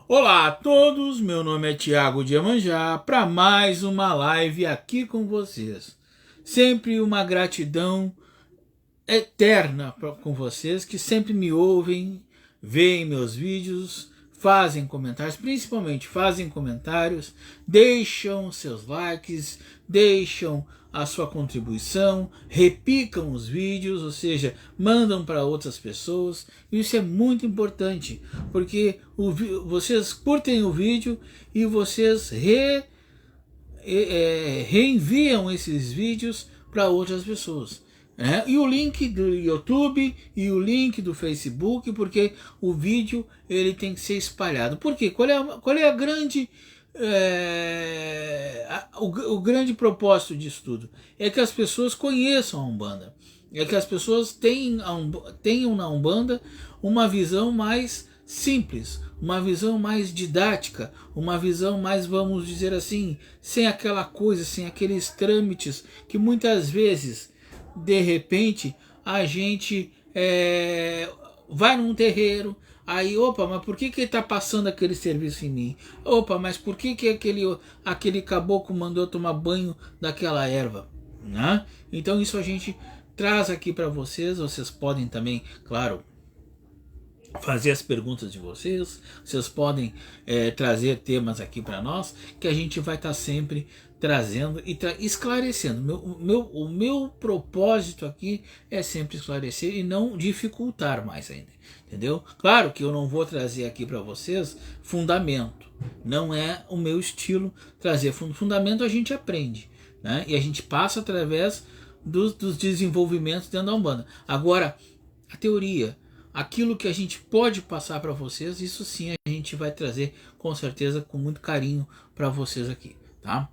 Olá a todos, meu nome é Tiago de Iemanjá para mais uma live aqui com vocês. Sempre uma gratidão eterna com vocês que sempre me ouvem, veem meus vídeos, fazem comentários, principalmente fazem comentários, deixam seus likes, deixam a sua contribuição, repicam os vídeos, ou seja, mandam para outras pessoas. Isso é muito importante, porque vocês curtem o vídeo e vocês reenviam esses vídeos para outras pessoas. E o link do YouTube e o link do Facebook, porque o vídeo ele tem que ser espalhado. Por quê? Qual é a grande o grande propósito disso tudo? É que as pessoas conheçam a Umbanda. É que as pessoas tenham na Umbanda uma visão mais simples, uma visão mais didática, uma visão mais, vamos dizer assim, sem aquela coisa, sem aqueles trâmites que muitas vezes, de repente, a gente vai num terreiro, aí, opa, mas por que ele está passando aquele serviço em mim? Opa, mas por que aquele caboclo mandou eu tomar banho daquela erva? Né? Então isso a gente traz aqui para vocês. Vocês podem também, claro, fazer as perguntas de vocês podem trazer temas aqui para nós, que a gente vai estar sempre trazendo e esclarecendo. O meu propósito aqui é sempre esclarecer e não dificultar mais ainda, entendeu? Claro que eu não vou trazer aqui para vocês fundamento, não é o meu estilo trazer fundamento. A gente aprende, né? E a gente passa através dos desenvolvimentos dentro da Umbanda. Agora, a teoria, aquilo que a gente pode passar para vocês, isso sim a gente vai trazer com certeza com muito carinho para vocês aqui, tá?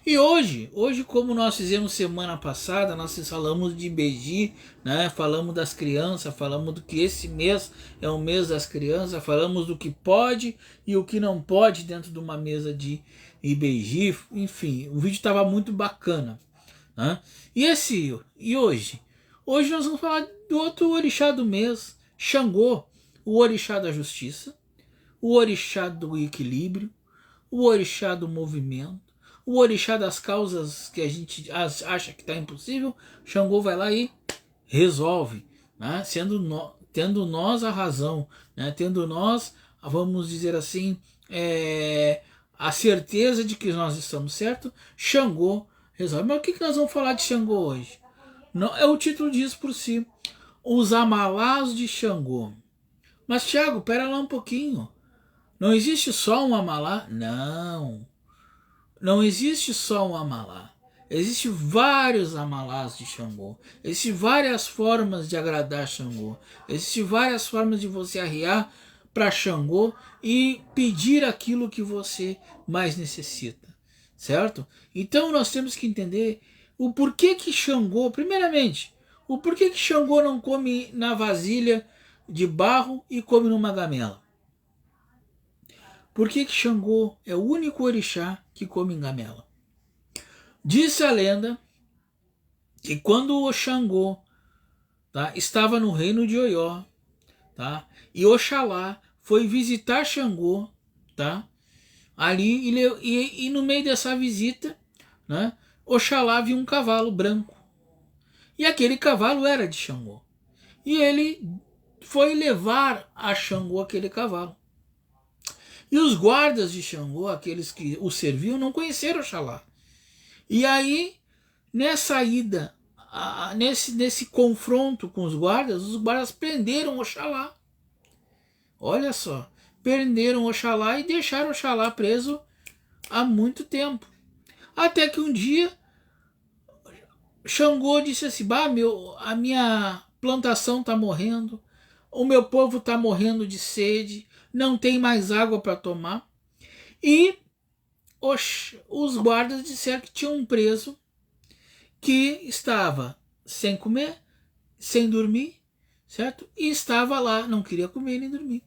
E hoje, como nós fizemos semana passada, nós falamos de IBEGI, né? Falamos das crianças, falamos do que esse mês é o mês das crianças, falamos do que pode e o que não pode dentro de uma mesa de IBEGI, enfim, o vídeo estava muito bacana, né? E hoje nós vamos falar do outro orixá do mês, Xangô, o orixá da justiça, o orixá do equilíbrio, o orixá do movimento, o orixá das causas que a gente acha que está impossível. Xangô vai lá e resolve, né? Tendo nós a razão, né? Tendo nós, vamos dizer assim, a certeza de que nós estamos certos, Xangô resolve. Mas o que nós vamos falar de Xangô hoje? Não, o título diz por si: os Amalás de Xangô. Mas Thiago, pera lá um pouquinho. Não existe só um Amalá? Não. Não existe só um Amalá. Existem vários Amalás de Xangô. Existem várias formas de agradar Xangô. Existem várias formas de você arriar para Xangô e pedir aquilo que você mais necessita. Certo? Então nós temos que entender o porquê que Xangô, primeiramente, o porquê que Xangô não come na vasilha de barro e come numa gamela? Por que Xangô é o único orixá que come em gamela? Disse a lenda que quando o Xangô, tá, estava no reino de Oió, tá, e Oxalá foi visitar Xangô, tá, ali, e no meio dessa visita, né, Oxalá viu um cavalo branco. E aquele cavalo era de Xangô. E ele foi levar a Xangô aquele cavalo. E os guardas de Xangô, aqueles que o serviam, não conheceram Oxalá. E aí, nessa ida, nesse confronto com os guardas prenderam Oxalá. Olha só, prenderam Oxalá e deixaram Oxalá preso há muito tempo. Até que um dia, Xangô disse assim: bah, a minha plantação está morrendo, o meu povo está morrendo de sede, não tem mais água para tomar. E os guardas disseram que tinha um preso que estava sem comer, sem dormir, certo? E estava lá, não queria comer nem dormir.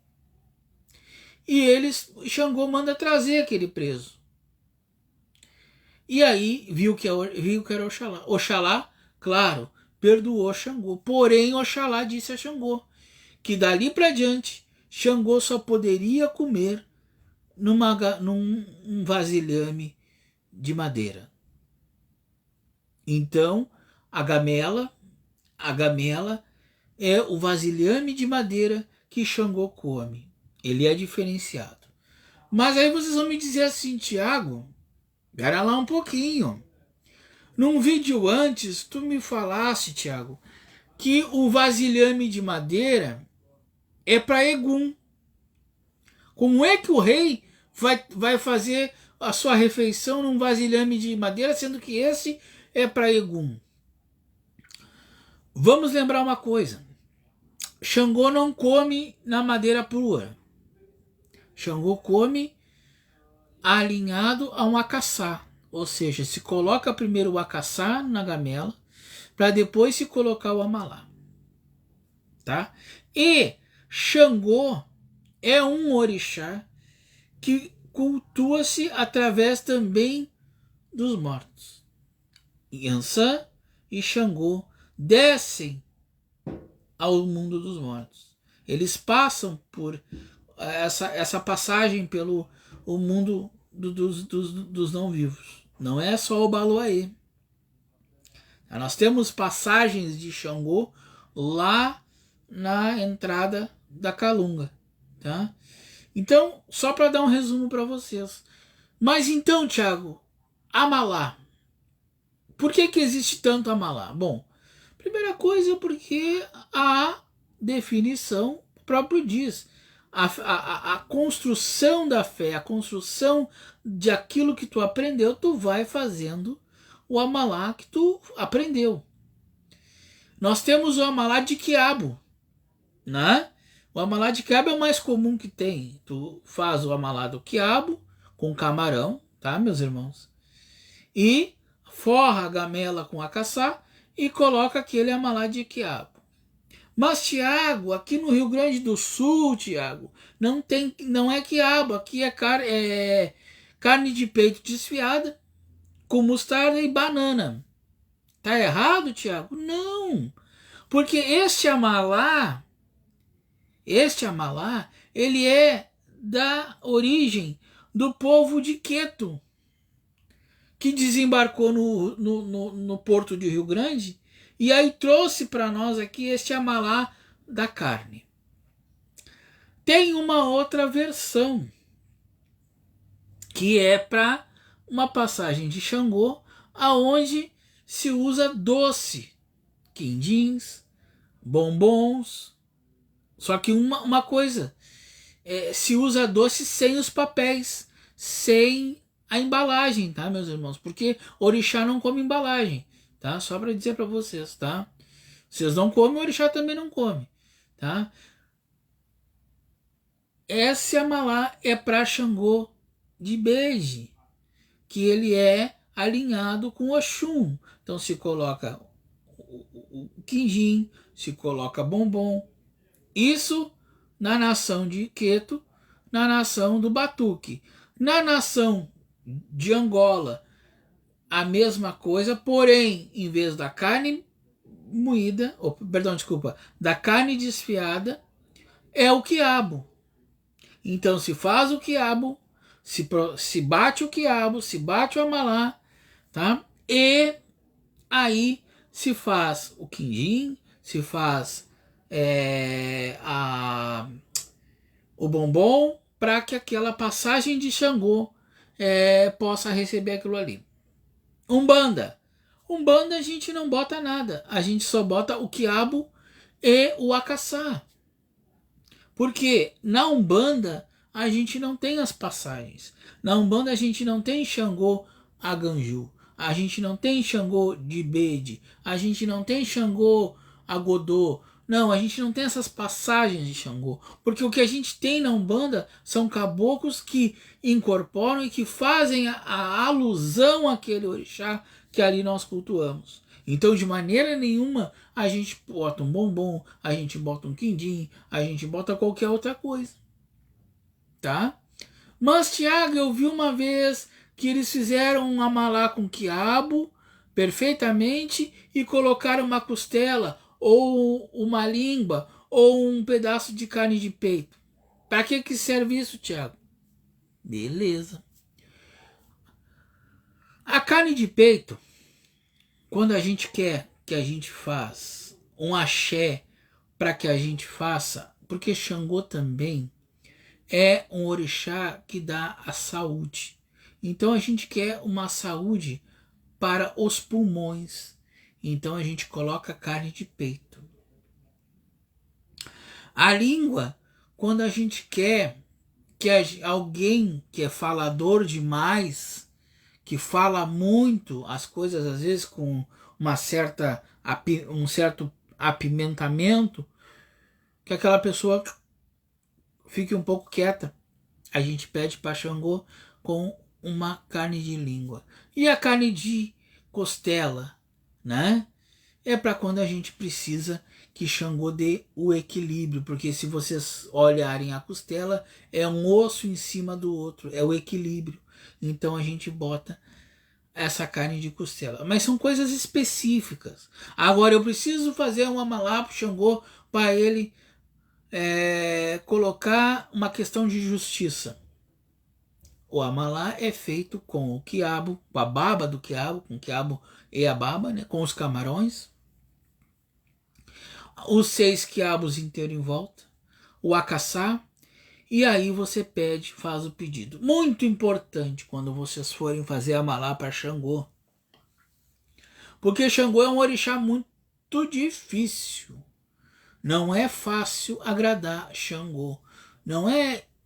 E Xangô manda trazer aquele preso. E aí viu que era Oxalá. Oxalá, claro, perdoou Xangô. Porém, Oxalá disse a Xangô que dali para diante Xangô só poderia comer num um vasilhame de madeira. Então, a gamela é o vasilhame de madeira que Xangô come. Ele é diferenciado. Mas aí vocês vão me dizer assim, Tiago, espera lá um pouquinho. Num vídeo antes, tu me falasse, Tiago, que o vasilhame de madeira é para Egum. Como é que o rei vai fazer a sua refeição num vasilhame de madeira, sendo que esse é para Egum? Vamos lembrar uma coisa. Xangô não come na madeira pura. Xangô come alinhado a um acaçá. Ou seja, se coloca primeiro o acaçá na gamela, para depois se colocar o amalá. Tá? E Xangô é um orixá que cultua-se através também dos mortos. Yansan e Xangô descem ao mundo dos mortos. Eles passam por essa passagem pelo o mundo dos não-vivos. Não é só o Baloaê. Nós temos passagens de Xangô lá na entrada da Calunga. Tá? Então, só para dar um resumo para vocês. Mas então, Tiago, Amalá. Por que existe tanto Amalá? Bom, primeira coisa porque a definição próprio diz. A construção da fé, a construção de aquilo que tu aprendeu, tu vai fazendo o Amalá que tu aprendeu. Nós temos o Amalá de quiabo, né? O Amalá de quiabo é o mais comum que tem. Tu faz o Amalá do quiabo com camarão, tá, meus irmãos? E forra a gamela com acaçá e coloca aquele Amalá de quiabo. Mas, Tiago, aqui no Rio Grande do Sul, Tiago, não é quiabo, aqui é carne de peito desfiada com mostarda e banana. Tá errado, Tiago? Não, porque este Amalá, ele é da origem do povo de Queto, que desembarcou no porto de Rio Grande e aí trouxe para nós aqui este Amalá da carne. Tem uma outra versão, que é para uma passagem de Xangô, aonde se usa doce, quindins, bombons. Só que uma coisa, se usa doce sem os papéis, sem a embalagem, tá, meus irmãos? Porque orixá não come embalagem, tá? Só para dizer para vocês, tá? Vocês não comem, o orixá também não come, tá? Esse Amalá é para Xangô de Beje, que ele é alinhado com Oxum. Então se coloca o quindim, se coloca bombom. Isso na nação de Queto, na nação do Batuque. Na nação de Angola, a mesma coisa, porém, em vez da carne moída, da carne desfiada, é o quiabo. Então se faz o quiabo, se bate o quiabo, se bate o amalá, tá? E aí se faz o quindim, se faz o bombom, para que aquela passagem de Xangô possa receber aquilo ali. Umbanda a gente não bota nada, a gente só bota o quiabo e o acaçá. Porque na Umbanda a gente não tem as passagens. Na Umbanda a gente não tem Xangô Aganju. A gente não tem Xangô de Bede. A gente não tem Xangô Agodô. Não, a gente não tem essas passagens de Xangô. Porque o que a gente tem na Umbanda são caboclos que incorporam e que fazem a alusão àquele orixá que ali nós cultuamos. Então, de maneira nenhuma, a gente bota um bombom, a gente bota um quindim, a gente bota qualquer outra coisa. Tá? Mas, Tiago, eu vi uma vez que eles fizeram um amalá com quiabo, perfeitamente, e colocaram uma costela, ou uma língua, ou um pedaço de carne de peito. Para que serve isso, Tiago? Beleza. A carne de peito, quando a gente quer que a gente faz um axé para que a gente faça, porque Xangô também é um orixá que dá a saúde. Então a gente quer uma saúde para os pulmões. Então a gente coloca carne de peito. A língua, quando a gente quer que alguém que é falador demais, que fala muito as coisas às vezes com um certo apimentamento, que aquela pessoa fique um pouco quieta. A gente pede para Xangô com uma carne de língua. E a carne de costela, né? É para quando a gente precisa que Xangô dê o equilíbrio, porque se vocês olharem a costela, é um osso em cima do outro, é o equilíbrio. Então a gente bota essa carne de costela. Mas são coisas específicas. Agora eu preciso fazer uma malá pro Xangô para ele colocar uma questão de justiça. O amalá é feito com o quiabo, com a baba do quiabo, com o quiabo e a baba, né, com os camarões, os 6 quiabos inteiros em volta, o acaçá, e aí você pede, faz o pedido. Muito importante quando vocês forem fazer amalá para Xangô, porque Xangô é um orixá muito difícil. Não é fácil agradar Xangô. Não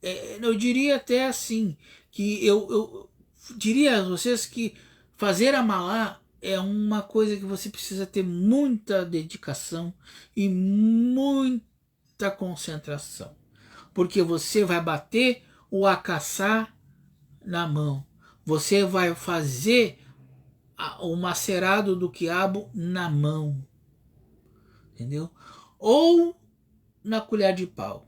eu diria até assim, que eu diria a vocês que fazer amalá é uma coisa que você precisa ter muita dedicação e muita concentração. Porque você vai bater o acaçá na mão. Você vai fazer o macerado do quiabo na mão. Entendeu? Ou na colher de pau.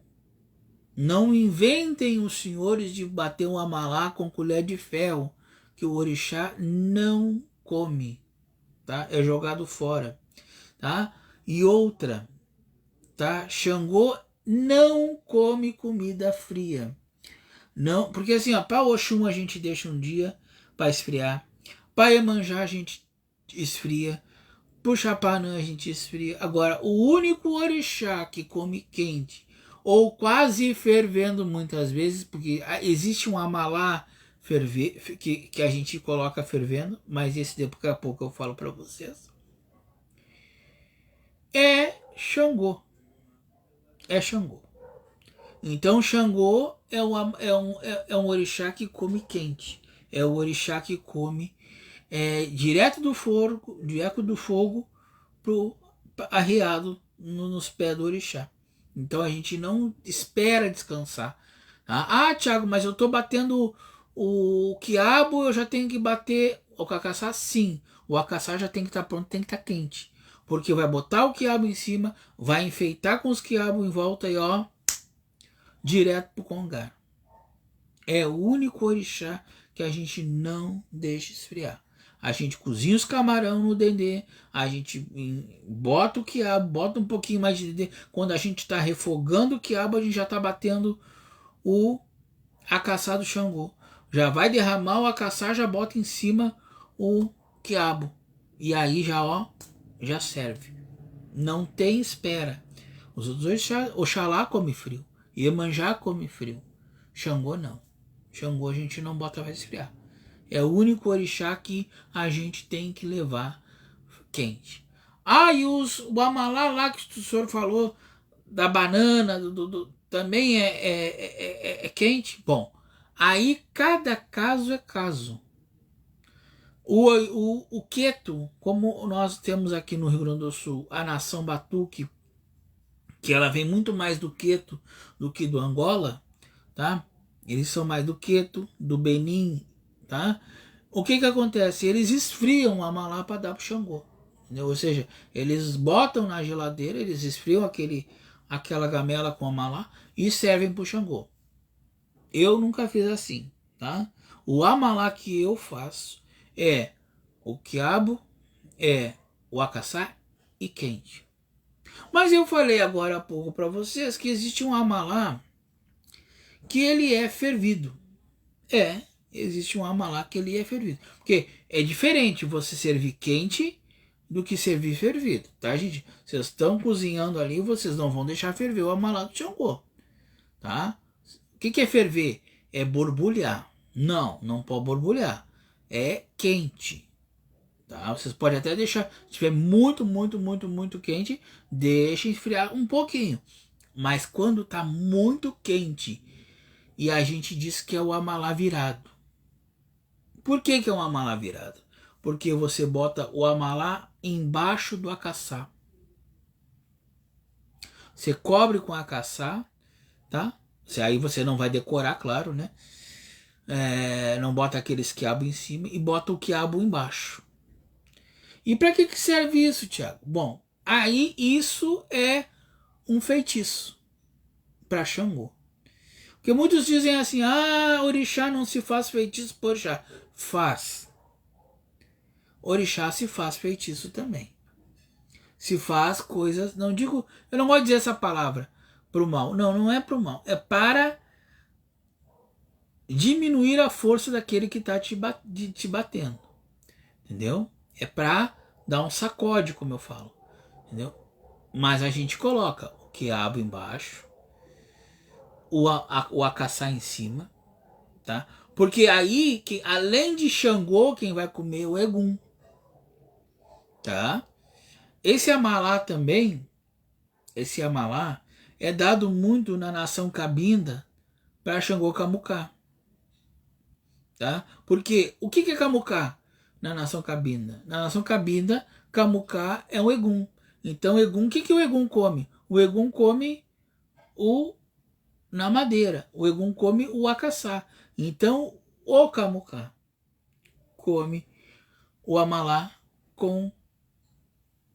Não inventem os senhores de bater um amalá com colher de ferro, que o orixá não come, tá? É jogado fora, tá? E outra, tá? Xangô não come comida fria. Não, porque assim, ó, para Oxum a gente deixa um dia para esfriar. Para Iemanjá a gente esfria. Pro Chapanã a gente esfria. Agora, o único orixá que come quente, ou quase fervendo muitas vezes, porque existe um amalá que a gente coloca fervendo, mas esse daqui a pouco eu falo para vocês, é Xangô. É Xangô. Então Xangô é um orixá que come quente. É o orixá que come direto do fogo pro arreado nos pés do orixá. Então a gente não espera descansar. Tá? Ah, Thiago, mas eu tô batendo o quiabo, eu já tenho que bater o cacaçá? Sim. O acaçá já tem que estar pronto, tem que estar quente. Porque vai botar o quiabo em cima, vai enfeitar com os quiabos em volta e ó, direto pro congar. É o único orixá que a gente não deixa esfriar. A gente cozinha os camarão no dendê, a gente bota o quiabo, bota um pouquinho mais de dendê. Quando a gente está refogando o quiabo, a gente já está batendo o acaçá do Xangô. Já vai derramar o acaçá, já bota em cima o quiabo. E aí já, ó, já serve. Não tem espera. Os outros Oxalá come frio. Iemanjá come frio. Xangô não. Xangô a gente não bota, vai esfriar. É o único orixá que a gente tem que levar quente. Ah, e o amalá lá que o senhor falou, da banana, também é quente? Bom, aí cada caso é caso. O queto, como nós temos aqui no Rio Grande do Sul, a nação Batuque, que ela vem muito mais do queto do que do Angola, tá? Eles são mais do queto, do Benin, tá? O que acontece? Eles esfriam a amalá para dar pro Xangô. Entendeu? Ou seja, eles botam na geladeira, eles esfriam aquela gamela com amalá e servem pro Xangô. Eu nunca fiz assim, tá? O amalá que eu faço é o quiabo, é o acaçá e quente. Mas eu falei agora há pouco para vocês que existe um amalá que ele é fervido. Existe um amalá que ele é fervido. Porque é diferente você servir quente do que servir fervido, tá, gente? Vocês estão cozinhando ali, vocês não vão deixar ferver o amalá do Xangô, tá? O que é ferver? É borbulhar. Não, não pode borbulhar. É quente, tá? Vocês podem até deixar, se estiver muito, muito, muito, muito quente, deixa esfriar um pouquinho. Mas quando tá muito quente e a gente diz que é o amalá virado. Por que é um amalá virado? Porque você bota o amalá embaixo do acaçá. Você cobre com acaçá, tá? Aí você não vai decorar, claro, né? Não bota aqueles quiabo em cima e bota o quiabo embaixo. E para que serve isso, Tiago? Bom, aí isso é um feitiço para Xangô. Porque muitos dizem assim, orixá não se faz feitiço por orixá. Faz. Orixá se faz feitiço também. Se faz coisas, não digo, eu não gosto de dizer essa palavra, pro mal. Não, não é pro mal. É para diminuir a força daquele que está te batendo. Entendeu? É para dar um sacode, como eu falo. Entendeu? Mas a gente coloca o quiabo embaixo, o acaçá em cima, tá? Porque aí, além de Xangô, quem vai comer é o Egum. Tá? Esse amalá também, é dado muito na nação Cabinda para Xangô Camucá. Tá? Porque o que é Camucá na nação Cabinda? Na nação Cabinda, Camucá é um Egum. Então, Egum, o que o Egum come? O Egum come na madeira. O Egum come o acaçá. Então, o Camucá come o amalá com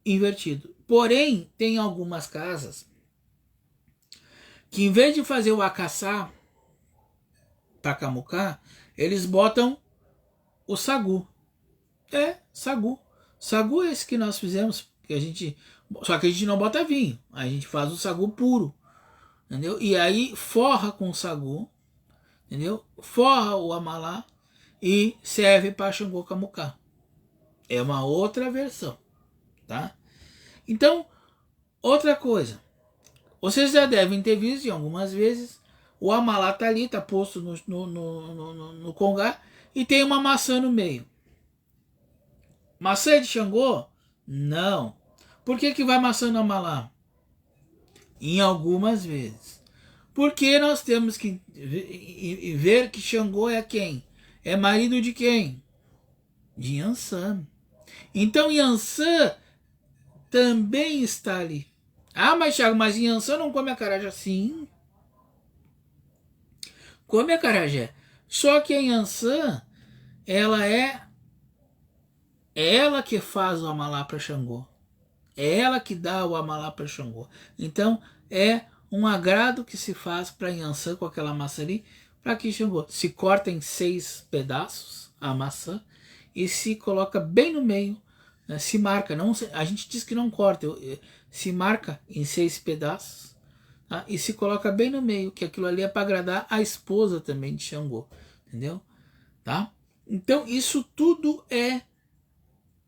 invertido. Porém, tem algumas casas que, em vez de fazer o acaçá para Camucá, eles botam o sagu. Sagu. Sagu é esse que nós fizemos, só que a gente não bota vinho, a gente faz o sagu puro, entendeu? E aí forra com o sagu, entendeu? Forra o amalá e serve para Xangô Camucá. É uma outra versão, tá? Então, outra coisa, vocês já devem ter visto algumas vezes, o amalá tá ali, tá posto no congá e tem uma maçã no meio. Maçã é de Xangô? Não. Por que vai maçã no amalá? Em algumas vezes. Porque nós temos que ver que Xangô é quem? É marido de quem? De Yansan. Então Yansan também está ali. Mas Thiago, mas Yansan não come acarajé? Sim. Come acarajé. Só que a Yansan, ela é ela que faz o amalá para Xangô. É ela que dá o amalá para Xangô. Então, é um agrado que se faz para Yansan com aquela maçã ali, para que Xangô se corta em 6 pedaços a maçã e se coloca bem no meio, né, se marca. Não, a gente diz que não corta, se marca em 6 pedaços, tá, e se coloca bem no meio, que aquilo ali é para agradar a esposa também de Xangô, entendeu? Tá? Então, isso tudo é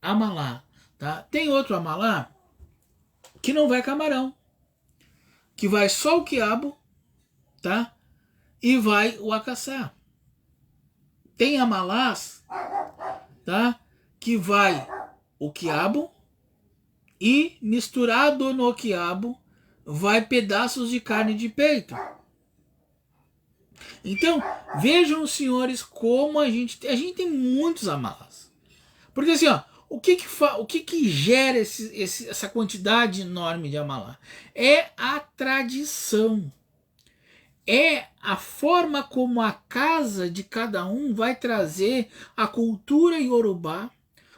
amalá. Tá? Tem outro amalá que não vai camarão, que vai só o quiabo, tá? E vai o acaçá. Tem amalás, tá? Que vai o quiabo e misturado no quiabo vai pedaços de carne de peito. Então, vejam, senhores, como a gente tem muitos amalás. Porque assim, ó, o que gera essa quantidade enorme de amalá? É a tradição. É a forma como a casa de cada um vai trazer a cultura iorubá.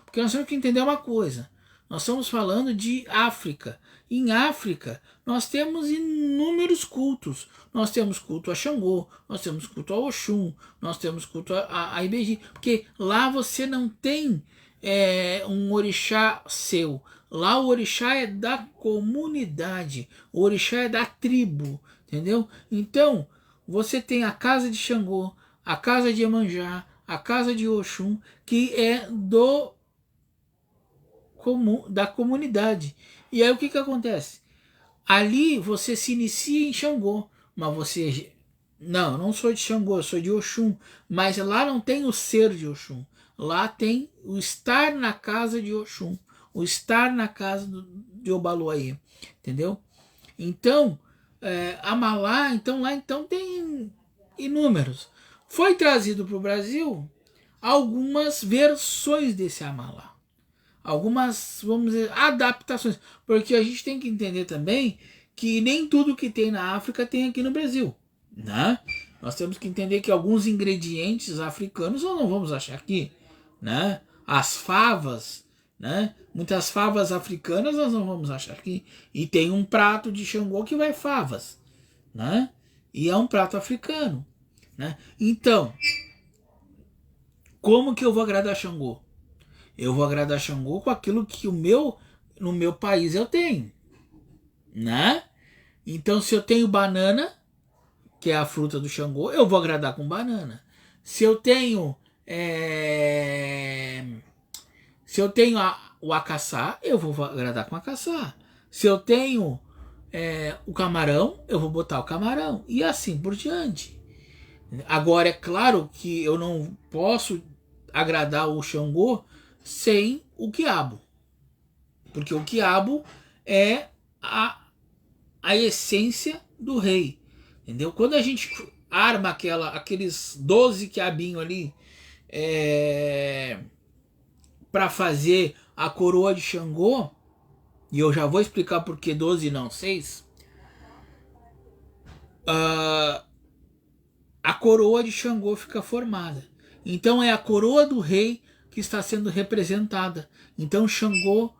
Porque nós temos que entender uma coisa. Nós estamos falando de África. Em África, nós temos inúmeros cultos. Nós temos culto a Xangô, nós temos culto a Oxum, nós temos culto a Ibeji. Porque lá você não tem um orixá seu. Lá o orixá é da comunidade, o orixá é da tribo, entendeu? Então, você tem a casa de Xangô, a casa de Iemanjá, a casa de Oxum, que é da comunidade. E aí o que que acontece? Ali você se inicia em Xangô, mas você... Não, eu não sou de Xangô, eu sou de Oxum, mas lá não tem o ser de Oxum. Lá tem o estar na casa de Oxum, o estar na casa de Obaloaê, entendeu? Então, Amalá, então lá então tem inúmeros. Foi trazido para o Brasil algumas versões desse Amalá. Algumas, vamos dizer, adaptações. Porque a gente tem que entender também que nem tudo que tem na África tem aqui no Brasil, né? Nós temos que entender que alguns ingredientes africanos nós não vamos achar aqui, né? As favas, né? Muitas favas africanas nós não vamos achar aqui. E tem um prato de Xangô que vai favas, né? E é um prato africano, né? Então, como que eu vou agradar Xangô? Eu vou agradar Xangô com aquilo que no meu país eu tenho, né? Então, se eu tenho banana, que é a fruta do Xangô, eu vou agradar com banana. Se eu tenho o acaçá, eu vou agradar com acaçá. Se eu tenho o camarão, eu vou botar o camarão. E assim por diante. Agora, é claro que eu não posso agradar o Xangô sem o quiabo. Porque o quiabo é a essência do rei. Entendeu? Quando a gente arma aqueles 12 quiabinhos ali para fazer a coroa de Xangô, e eu já vou explicar por que 12 e não 6, a coroa de Xangô fica formada. Então é a coroa do rei que está sendo representada. Então Xangô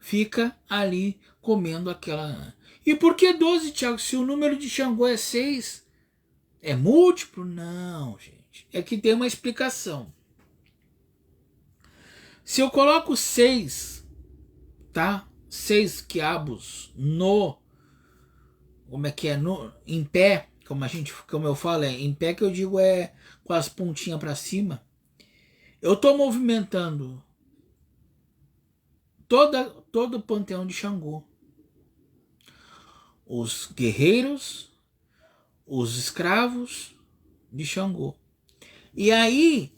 fica ali comendo aquela... E por que 12, Tiago? Se o número de Xangô é 6, é múltiplo? Não, gente. É que tem uma explicação. Se eu coloco 6, tá? 6 quiabos como é que é? Em pé, como eu falo, em pé que eu digo com as pontinhas para cima. Eu estou movimentando todo o panteão de Xangô. Os guerreiros, os escravos de Xangô. E aí,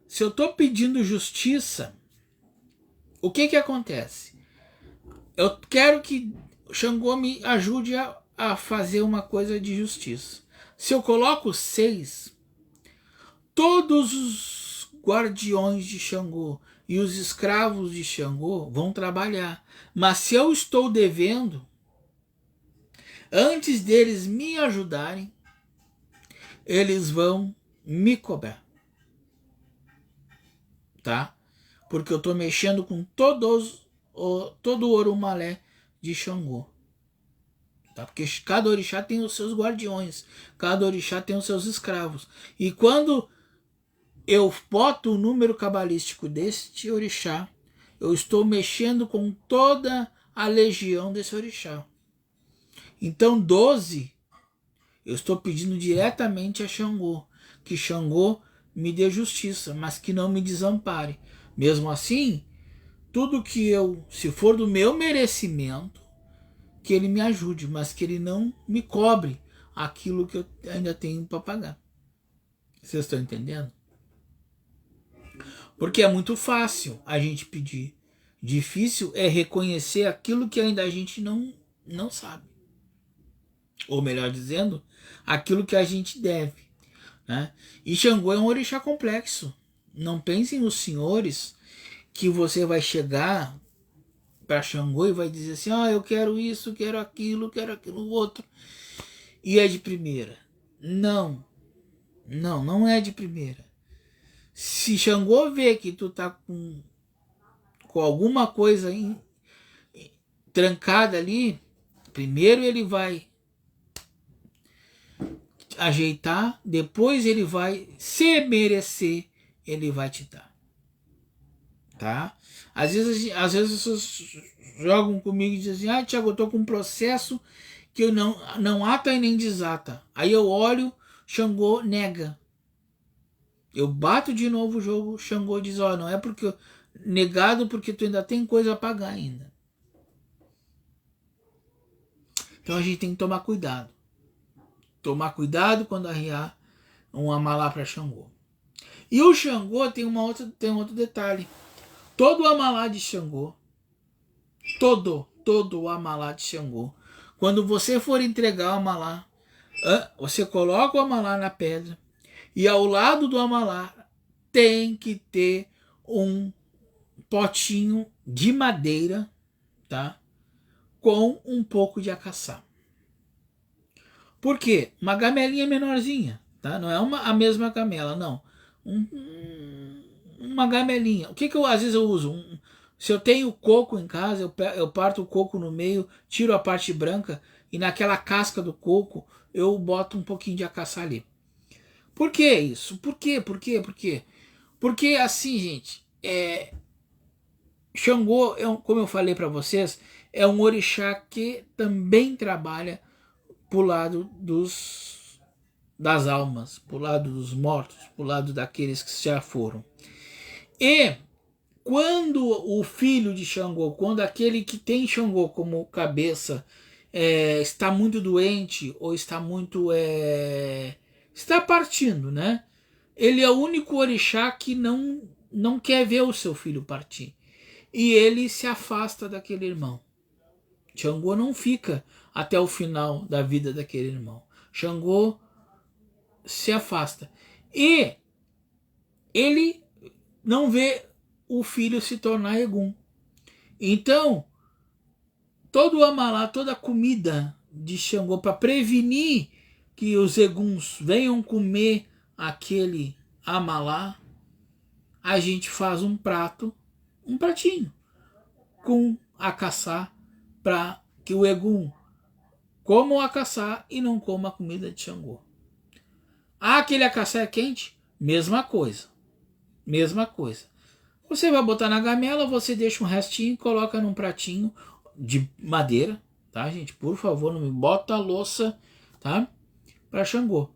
se eu estou pedindo justiça, o que que acontece? Eu quero que Xangô me ajude a fazer uma coisa de justiça. Se eu coloco 6, todos os guardiões de Xangô e os escravos de Xangô vão trabalhar. Mas se eu estou devendo, antes deles me ajudarem, eles vão me cobrar. Tá? Porque eu estou mexendo com todo o Orumalé de Xangô. Tá? Porque cada orixá tem os seus guardiões, cada orixá tem os seus escravos. E quando eu boto o número cabalístico deste orixá, eu estou mexendo com toda a legião desse orixá. Então 12, eu estou pedindo diretamente a Xangô, que Xangô me dê justiça, mas que não me desampare. Mesmo assim, tudo que se for do meu merecimento, que ele me ajude, mas que ele não me cobre aquilo que eu ainda tenho para pagar. Vocês estão entendendo? Porque é muito fácil a gente pedir. Difícil é reconhecer aquilo que ainda a gente não sabe. Ou melhor dizendo, aquilo que a gente deve. Né? E Xangô é um orixá complexo. Não pensem nos senhores que você vai chegar para Xangô e vai dizer assim, eu quero isso, quero aquilo outro, e é de primeira. Não é de primeira. Se Xangô vê que tu tá com alguma coisa trancada ali, primeiro ele vai ajeitar, depois ele vai, se merecer, ele vai te dar. Tá? Às vezes as pessoas jogam comigo e dizem assim, Tiago, eu tô com um processo que eu não ata e nem desata. Aí eu olho, Xangô nega. Eu bato de novo o jogo, Xangô diz, ó, não é porque negado porque tu ainda tem coisa a pagar ainda. Então a gente tem que tomar cuidado. Tomar cuidado quando arriar um amalá para Xangô. E o Xangô tem um outro detalhe. Todo o amalá de Xangô, todo o amalá de Xangô, quando você for entregar o amalá, você coloca o amalá na pedra e ao lado do amalá tem que ter um potinho de madeira, tá? Com um pouco de acaçá. Por quê? Uma gamelinha menorzinha, tá? Não é a mesma gamela, não. Uma gamelinha. O que eu às vezes eu uso? Se eu tenho coco em casa, eu parto o coco no meio, tiro a parte branca e naquela casca do coco eu boto um pouquinho de acaçá ali. Por que isso? Por quê? Porque assim, gente, Xangô, como eu falei para vocês, é um orixá que também trabalha pro lado das almas, pro lado dos mortos, pro lado daqueles que já foram. E quando o filho de Xangô, quando aquele que tem Xangô como cabeça está muito doente ou está muito está partindo, né? Ele é o único orixá que não quer ver o seu filho partir. E ele se afasta daquele irmão. Xangô não fica até o final da vida daquele irmão. Xangô se afasta. E ele não vê o filho se tornar Egum. Então, todo o amalá, toda a comida de Xangô para prevenir que os Eguns venham comer aquele amalá, a gente faz um pratinho com acaçá para que o Egum coma o acaçá e não coma a comida de Xangô. Aquele acaçá é quente? Mesma coisa. Mesma coisa. Você vai botar na gamela, você deixa um restinho e coloca num pratinho de madeira, tá, gente? Por favor, não me bota a louça, tá? Para Xangô.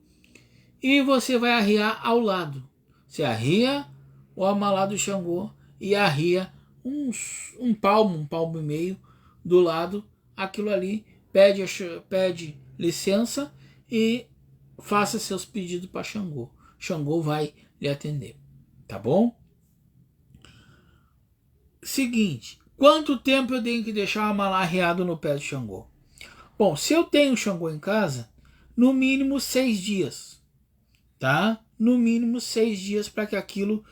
E você vai arriar ao lado. Você arria o amalá do Xangô e arria um palmo e meio do lado, aquilo ali, pede licença e faça seus pedidos para Xangô. Xangô vai lhe atender, tá bom? Seguinte, quanto tempo eu tenho que deixar o amalá arriado no pé do Xangô? Bom, se eu tenho Xangô em casa, no mínimo 6 dias, tá? No mínimo 6 dias para que aquilo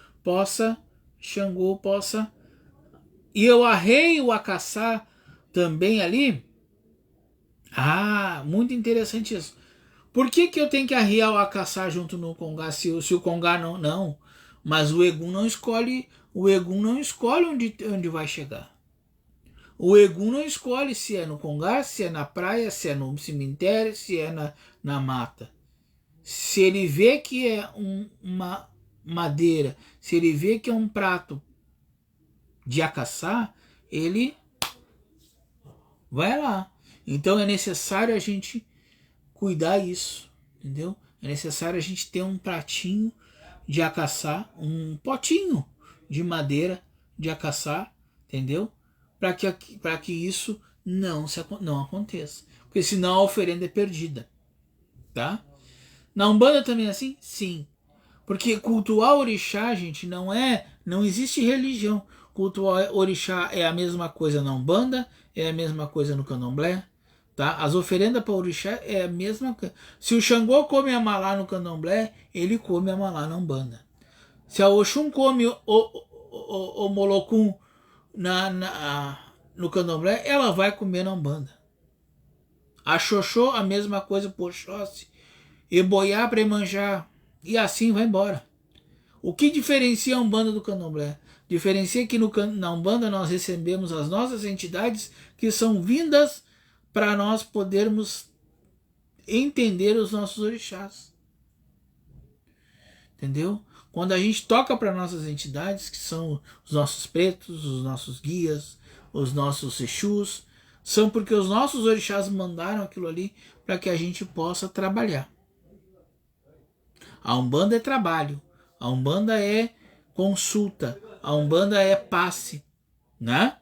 Xangô possa. E eu arreio o acaçá também ali. Ah, muito interessante isso. Por que eu tenho que arriar o acaçá junto no congá se o congá não? Mas o Egum não escolhe, onde vai chegar. O Egum não escolhe se é no congá, se é na praia, se é no cemitério, se é na mata. Se ele vê que é uma madeira, se ele vê que é um prato de acaçá, ele vai lá. Então é necessário a gente cuidar isso, entendeu? É necessário a gente ter um pratinho de acaçá, um potinho de madeira de acaçá, entendeu? Para que isso não aconteça. Porque senão a oferenda é perdida, tá? Na Umbanda também é assim? Sim. Porque cultuar orixá, gente, não existe religião. Cultuar orixá é a mesma coisa na Umbanda, é a mesma coisa no Candomblé, tá? As oferendas para orixá é a mesma coisa. Se o Xangô come amalá no Candomblé, ele come amalá na Umbanda. Se a Oxum come o Molocum no Candomblé, ela vai comer na Umbanda. A Xoxô, a mesma coisa por Oxóssi. Eboiá para Emanjá. E assim vai embora. O que diferencia a Umbanda do Candomblé? Diferencia que na Umbanda nós recebemos as nossas entidades que são vindas para nós podermos entender os nossos orixás. Entendeu? Quando a gente toca para nossas entidades, que são os nossos pretos, os nossos guias, os nossos exus, são porque os nossos orixás mandaram aquilo ali para que a gente possa trabalhar. A Umbanda é trabalho. A Umbanda é consulta. A Umbanda é passe, né?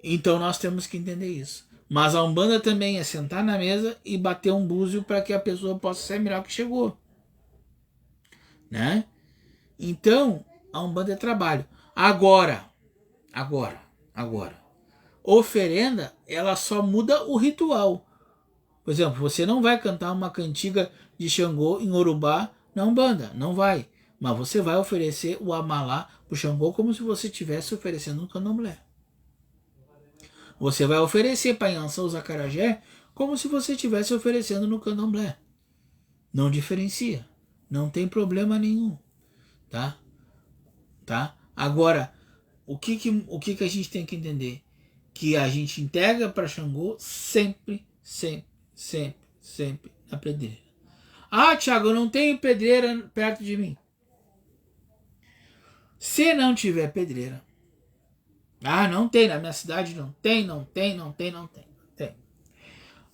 Então nós temos que entender isso. Mas a Umbanda também é sentar na mesa e bater um búzio para que a pessoa possa ser melhor que chegou, né? Então, a Umbanda é trabalho. Agora. Oferenda, ela só muda o ritual. Por exemplo, você não vai cantar uma cantiga de Xangô em Urubá na Umbanda, não vai. Mas você vai oferecer o Amalá pro Xangô como se você estivesse oferecendo no Candomblé. Você vai oferecer para Yansan os acarajé como se você estivesse oferecendo no Candomblé. Não diferencia, não tem problema nenhum, tá? Agora, o que a gente tem que entender? Que a gente entrega para Xangô sempre na pedreira. Ah, Thiago, eu não tenho pedreira perto de mim. Se não tiver pedreira, não tem, na minha cidade não tem.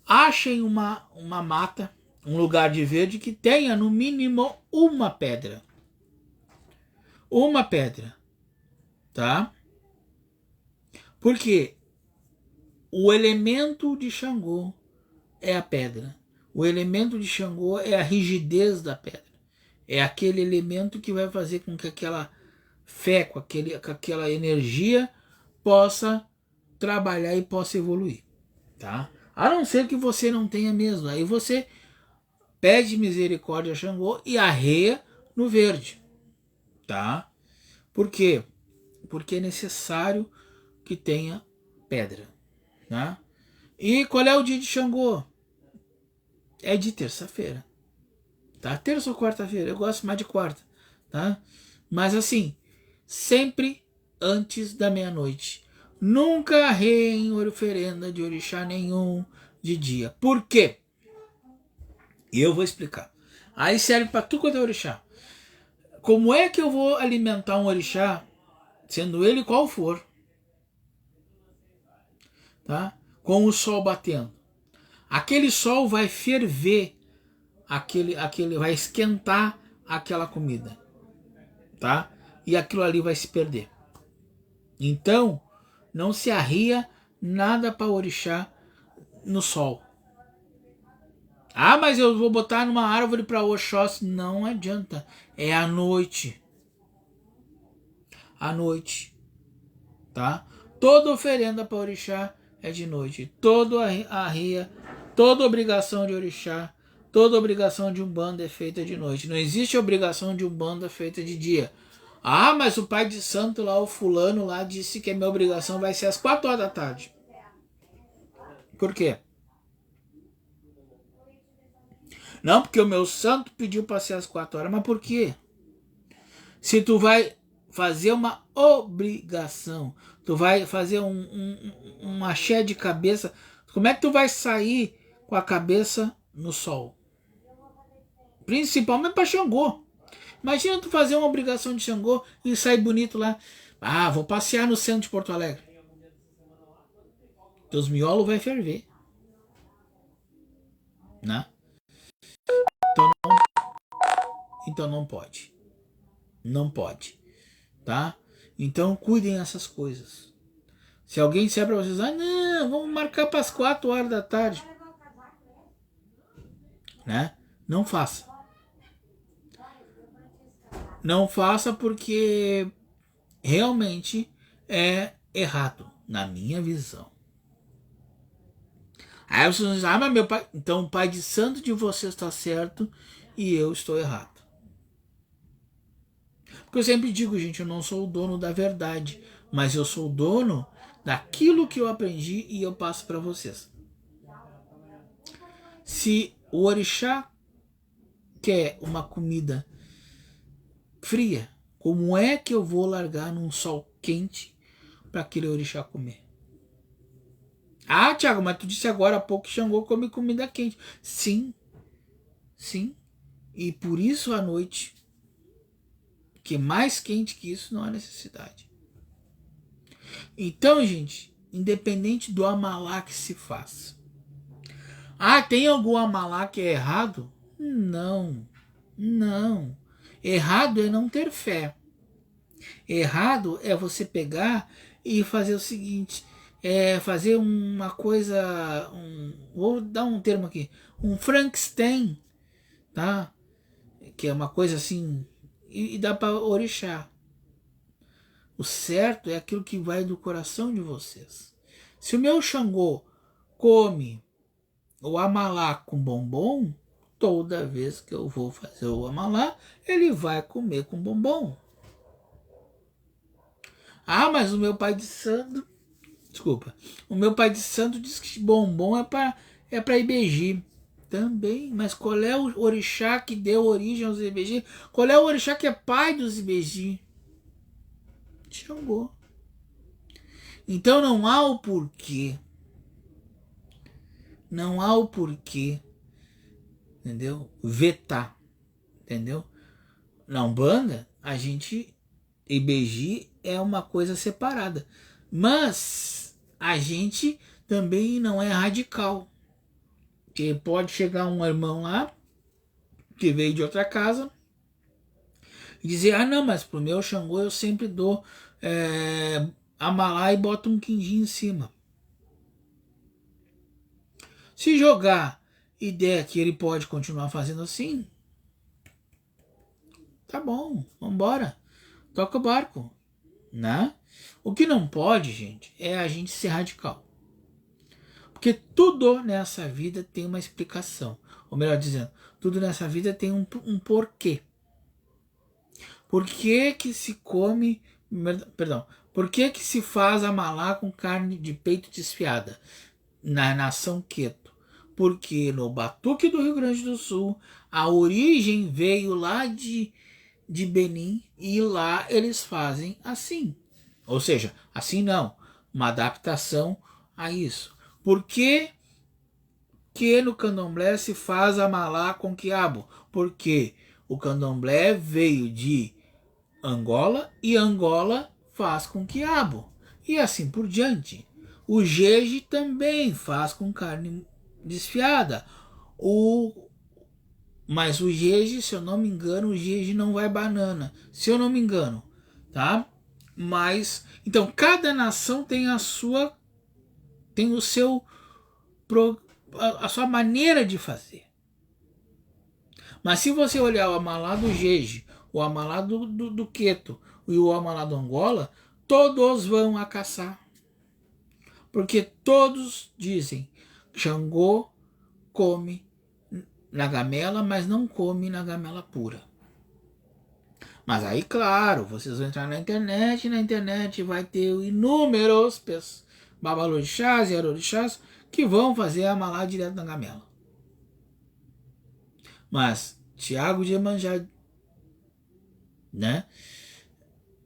Achem uma mata, um lugar de verde que tenha no mínimo uma pedra. Uma pedra, tá? Porque o elemento de Xangô é a pedra. O elemento de Xangô é a rigidez da pedra. É aquele elemento que vai fazer com que aquela fé, com aquela energia possa trabalhar e possa evoluir, tá? A não ser que você não tenha mesmo. Aí você pede misericórdia a Xangô e arreia no verde, tá? Por quê? Porque é necessário que tenha pedra, né? E qual é o dia de Xangô? É de terça-feira, tá? Terça ou quarta-feira, eu gosto mais de quarta, tá? Mas assim, sempre antes da meia-noite. Nunca arreiem oferenda de orixá nenhum de dia. Por quê? E eu vou explicar. Aí serve para tudo quanto é orixá. Como é que eu vou alimentar um orixá, sendo ele qual for, tá? Com o sol batendo? Aquele sol vai ferver, vai esquentar aquela comida, tá? E aquilo ali vai se perder. Então, não se arria nada para orixá no sol. Ah, mas eu vou botar numa árvore para Oxóssi. Não adianta. É à noite. À noite. Tá? Toda oferenda para orixá é de noite. Toda arria, toda obrigação de orixá, toda obrigação de umbanda é feita de noite. Não existe obrigação de umbanda feita de dia. Ah, mas o pai de santo lá, o fulano lá, disse que a minha obrigação vai ser às 4 horas da tarde. Por quê? Não, porque o meu santo pediu para ser às 4 horas. Mas por quê? Se tu vai fazer uma obrigação, tu vai fazer um axé de cabeça, como é que tu vai sair com a cabeça no sol? Principalmente para Xangô. Imagina tu fazer uma obrigação de Xangô e sair bonito lá. Ah, vou passear no centro de Porto Alegre. Teus miolos vai ferver. Né? Então não pode. Não pode. Tá? Então cuidem essas coisas. Se alguém disser para vocês, não, vamos marcar para as 4 horas da tarde. Né? Não faça. Não faça porque realmente é errado, na minha visão. Aí vocês dizem, mas meu pai. Então o pai de santo de vocês está certo e eu estou errado. Porque eu sempre digo, gente, eu não sou o dono da verdade, mas eu sou o dono daquilo que eu aprendi e eu passo para vocês. Se o orixá quer uma comida fria, como é que eu vou largar num sol quente para aquele orixá comer? Ah, Thiago, mas tu disse agora há pouco que Xangô come comida quente. Sim, sim. E por isso à noite, que mais quente que isso não há necessidade. Então, gente, independente do amalá que se faça. Ah, tem algum amalá que é errado? Não, não. Errado é não ter fé. Errado é você pegar e fazer o seguinte, fazer uma coisa, vou dar um termo aqui, um Frankenstein, tá? Que é uma coisa assim, e dá para orixá. O certo é aquilo que vai do coração de vocês. Se o meu Xangô come o amalá com bombom, toda vez que eu vou fazer o amalá, ele vai comer com bombom. Ah, mas o meu pai de santo, desculpa, o meu pai de santo diz que bombom é para Ibeji. Também, mas qual é o orixá que deu origem aos Ibeji? Qual é o orixá que é pai dos Ibeji? Xangô. Então não há o porquê. Não há o porquê, entendeu? Vetar, entendeu? Na Umbanda, a gente, Ibeji é uma coisa separada. Mas a gente também não é radical. Que pode chegar um irmão lá, que veio de outra casa, e dizer, ah não, mas pro meu Xangô eu sempre dou amalá e boto um quindim em cima. Se jogar e der que ele pode continuar fazendo assim, tá bom, vambora, toca o barco, né? O que não pode, gente, é a gente ser radical. Porque tudo nessa vida tem uma explicação. Ou melhor dizendo, tudo nessa vida tem um porquê. Por que que se come... Perdão. Por que que se faz amalá com carne de peito desfiada? Na nação Queto. Porque no Batuque do Rio Grande do Sul, a origem veio lá de Benin e lá eles fazem assim. Ou seja, assim não. Uma adaptação a isso. Por que no candomblé se faz amalá com quiabo? Porque o candomblé veio de Angola e Angola faz com quiabo. E assim por diante. O jeje também faz com carne desfiada. Mas o jeje, se eu não me engano, o jeje não vai banana. Se eu não me engano, tá? Mas, então, cada nação tem a sua... tem o seu... a sua maneira de fazer. Mas se você olhar o amalá do jeje, o amalá do Queto e o amalá do Angola, todos vão a caçar. Porque todos dizem, Xangô come na gamela, mas não come na gamela pura. Mas aí, claro, vocês vão entrar na internet vai ter inúmeros babalorixás e arorixás que vão fazer amalá direto na gamela. Mas Tiago de Iemanjá, né,